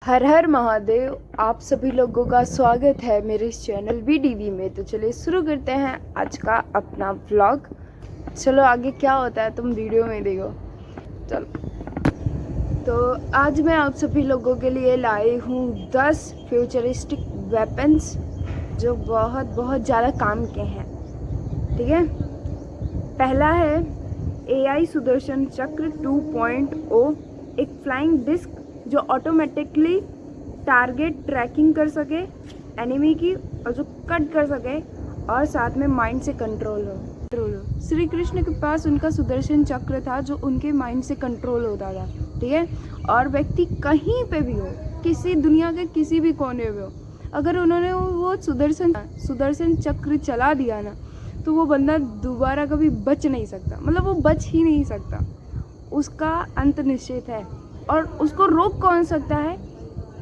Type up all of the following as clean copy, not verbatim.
हर हर महादेव। आप सभी लोगों का स्वागत है मेरे इस चैनल VDV में। तो चलिए शुरू करते हैं आज का अपना व्लॉग। चलो आगे क्या होता है तुम वीडियो में देखो। चलो, तो आज मैं आप सभी लोगों के लिए लाई हूँ 10 फ्यूचरिस्टिक वेपन्स जो बहुत ज़्यादा काम के हैं। ठीक है, पहला है AI सुदर्शन चक्र 2.0, एक फ्लाइंग डिस्क जो ऑटोमेटिकली टारगेट ट्रैकिंग कर सके एनिमी की और जो कट कर सके और साथ में माइंड से कंट्रोल हो। श्री कृष्ण के पास उनका सुदर्शन चक्र था जो उनके माइंड से कंट्रोल होता था। ठीक है, और व्यक्ति कहीं पे भी हो, किसी दुनिया के किसी भी कोने में हो, अगर उन्होंने वो सुदर्शन चक्र चला दिया ना, तो वो बंदा दोबारा कभी बच नहीं सकता। मतलब वो बच ही नहीं सकता, उसका अंत निश्चित है। और उसको रोक कौन सकता है?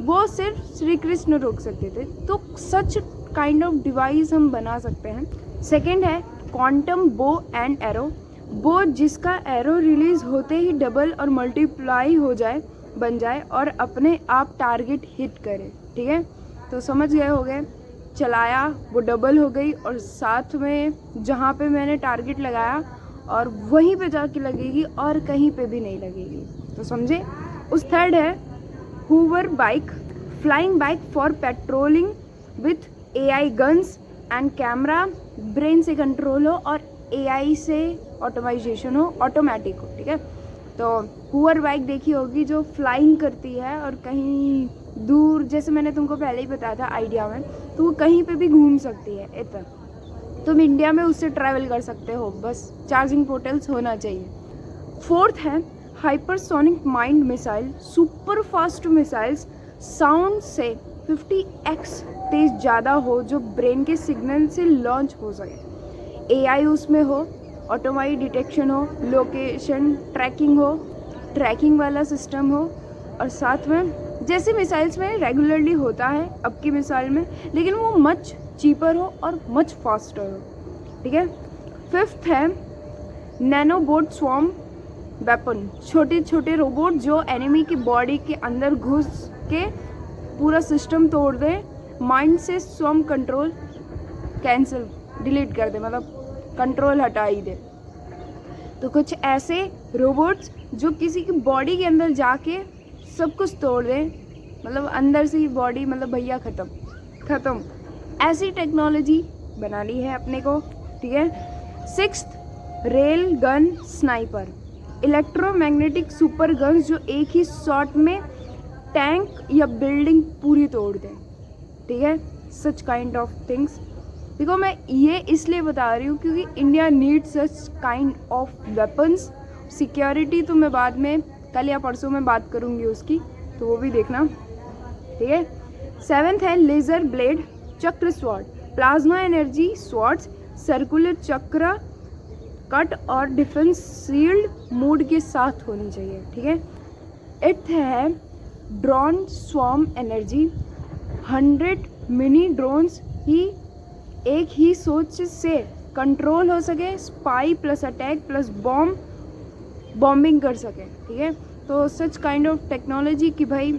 वो सिर्फ श्री कृष्ण रोक सकते थे। तो सच काइंड ऑफ डिवाइस हम बना सकते हैं। सेकंड है क्वांटम बो एंड एरो। बो जिसका एरो रिलीज होते ही डबल और मल्टीप्लाई बन जाए और अपने आप टारगेट हिट करे। ठीक है, तो समझ गए होंगे। चलाया, वो डबल हो गई और साथ में जहाँ पे मैंने टारगेट लगाया और वहीं पे जाके लगेगी और कहीं पे भी नहीं लगेगी। तो समझे। उस थर्ड है Hoover bike, flying bike for patrolling with AI guns and camera. Brain से कंट्रोल हो और AI से ऑटोमाइजेशन हो, ऑटोमेटिक हो। ठीक है, तो हूवर बाइक देखी होगी जो फ्लाइंग करती है और कहीं दूर, जैसे मैंने तुमको पहले ही बताया था आइडिया में, तो वो कहीं पे भी घूम सकती है। इतना तुम इंडिया में उससे ट्रैवल कर सकते हो, बस चार्जिंग पोर्टल्स होना चाहिए। फोर्थ है hypersonic mind missile, super fast missiles sound से 50x तेज ज़्यादा हो, जो ब्रेन के सिग्नल से लॉन्च हो सके। AI उसमें हो, ऑटोमेटिक डिटेक्शन हो, लोकेशन ट्रैकिंग हो, ट्रैकिंग वाला सिस्टम हो, और साथ में जैसे मिसाइल्स में रेगुलरली होता है अब की मिसाइल में, लेकिन वो मच चीपर हो और मच फास्टर हो। ठीक है, फिफ्थ है नैनोबोट स्वॉर्म वेपन, छोटे छोटे रोबोट जो एनिमी की बॉडी के अंदर घुस के पूरा सिस्टम तोड़ दे, माइंड से स्वयं कंट्रोल कैंसिल डिलीट कर दे, मतलब कंट्रोल हटा ही दे। तो कुछ ऐसे रोबोट्स जो किसी की बॉडी के अंदर जाके सब कुछ तोड़ दे, मतलब अंदर से ही बॉडी, मतलब भैया ख़त्म। ऐसी टेक्नोलॉजी बनानी है अपने को। ठीक है, sixth rail gun sniper, electromagnetic super guns जो एक ही शॉट में टैंक या बिल्डिंग पूरी तोड़ दें। ठीक है, सच काइंड ऑफ थिंग्स। देखो, मैं ये इसलिए बता रही हूँ क्योंकि India needs such kind of weapons. Security तो मैं बाद में कल या परसों में बात करूँगी उसकी, तो वो भी देखना। ठीक है, सेवेंथ है laser blade chakra sword, plasma energy swords, circular chakra cut और डिफेंस शील्ड मोड के साथ होनी चाहिए। ठीक है, एट्थ है drone swarm energy, 100 mini drones ही एक ही सोच से कंट्रोल हो सके, spy plus attack plus bombing कर सके। ठीक है, तो सच काइंड ऑफ टेक्नोलॉजी कि भाई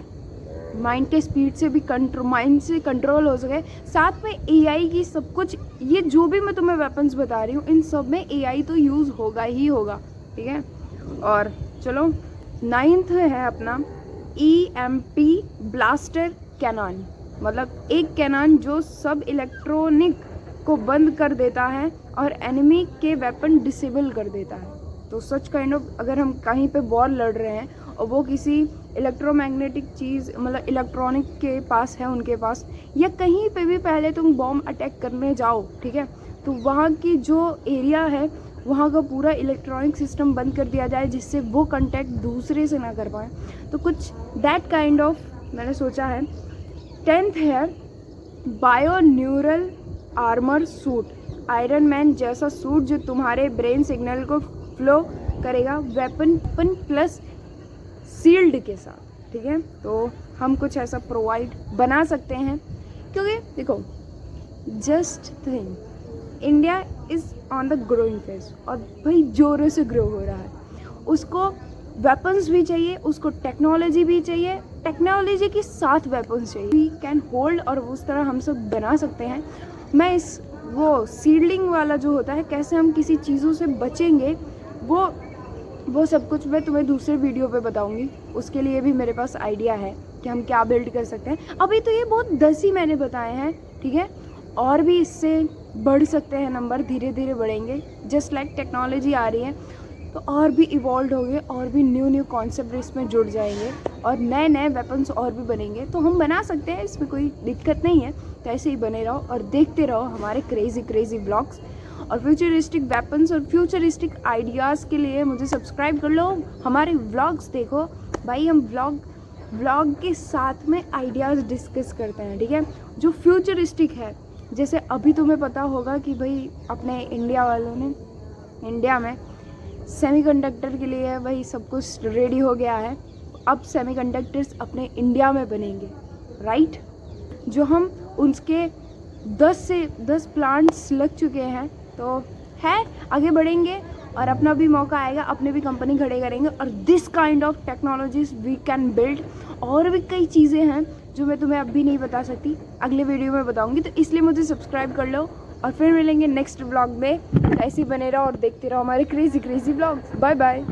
माइंड के स्पीड से भी माइंड से कंट्रोल हो सके, साथ में AI की सब कुछ। ये जो भी मैं तुम्हें वेपन्स बता रही हूँ, इन सब में AI तो यूज़ होगा ही होगा। ठीक है, और चलो नाइन्थ है अपना EMP ब्लास्टर कैनन, मतलब एक कैनन जो सब इलेक्ट्रॉनिक को बंद कर देता है और एनिमी के वेपन डिसेबल कर देता है। तो सच काइंड ऑफ अगर हम कहीं पे वॉर लड़ रहे हैं और वो किसी इलेक्ट्रोमैग्नेटिक चीज़, मतलब इलेक्ट्रॉनिक के पास है, उनके पास, या कहीं पे भी पहले तुम बॉम्ब अटैक करने जाओ, ठीक है, तो वहाँ की जो एरिया है वहाँ का पूरा इलेक्ट्रॉनिक सिस्टम बंद कर दिया जाए, जिससे वो कांटेक्ट दूसरे से ना कर पाए। तो कुछ दैट काइंड ऑफ मैंने सोचा है। 10th है bio neural armour suit, iron man जैसा सूट जो तुम्हारे ब्रेन सिग्नल को फ्लो करेगा वेपन प्लस सील्ड के साथ। ठीक है, तो हम कुछ ऐसा प्रोवाइड बना सकते हैं, क्योंकि देखो just think India is on the growing phase, और भाई जोरों से ग्रो हो रहा है। उसको वेपन्स भी चाहिए, उसको टेक्नोलॉजी भी चाहिए, टेक्नोलॉजी के साथ वेपन्स चाहिए, वी कैन होल्ड, और उस तरह हम सब बना सकते हैं। मैं इस वो सीडलिंग वाला जो होता है, कैसे हम किसी चीज़ों से बचेंगे, वो सब कुछ मैं तुम्हें दूसरे वीडियो पे बताऊंगी। उसके लिए भी मेरे पास आइडिया है कि हम क्या बिल्ड कर सकते हैं। अभी तो ये बहुत 10 ही मैंने बताए हैं, ठीक है, और भी इससे बढ़ सकते हैं नंबर, धीरे धीरे बढ़ेंगे। जस्ट लाइक टेक्नोलॉजी आ रही है तो और भी इवॉल्व होंगे, और भी न्यू कॉन्सेप्ट इसमें जुड़ जाएंगे, और नए नए वेपन्स और भी बनेंगे। तो हम बना सकते हैं, इसमें कोई दिक्कत नहीं है। तो ऐसे ही बने रहो और देखते रहो हमारे क्रेज़ी व्लॉग्स और फ्यूचरिस्टिक वेपन्स और फ्यूचरिस्टिक आइडियाज़ के लिए मुझे सब्सक्राइब कर लो। हमारे व्लॉग्स देखो भाई, हम व्लॉग के साथ में आइडियाज़ डिस्कस करते हैं, ठीक है, जो फ्यूचरिस्टिक है। जैसे अभी तुम्हें पता होगा कि भाई अपने इंडिया वालों ने, इंडिया में सेमीकंडक्टर के लिए भाई सब कुछ रेडी हो गया है। अब सेमीकंडक्टर्स अपने इंडिया में बनेंगे, राइट, जो हम उसके 10 प्लांट्स लग चुके हैं। तो है, आगे बढ़ेंगे और अपना भी मौका आएगा, अपने भी कंपनी खड़े करेंगे, और this kind of technologies we can build. और भी कई चीज़ें हैं जो मैं तुम्हें अभी नहीं बता सकती, अगले वीडियो में बताऊंगी। तो इसलिए मुझे सब्सक्राइब कर लो, और फिर मिलेंगे नेक्स्ट व्लॉग में। ऐसे ही बने रहो और देखते रहो हमारे क्रेज़ी व्लॉग्स। Bye bye.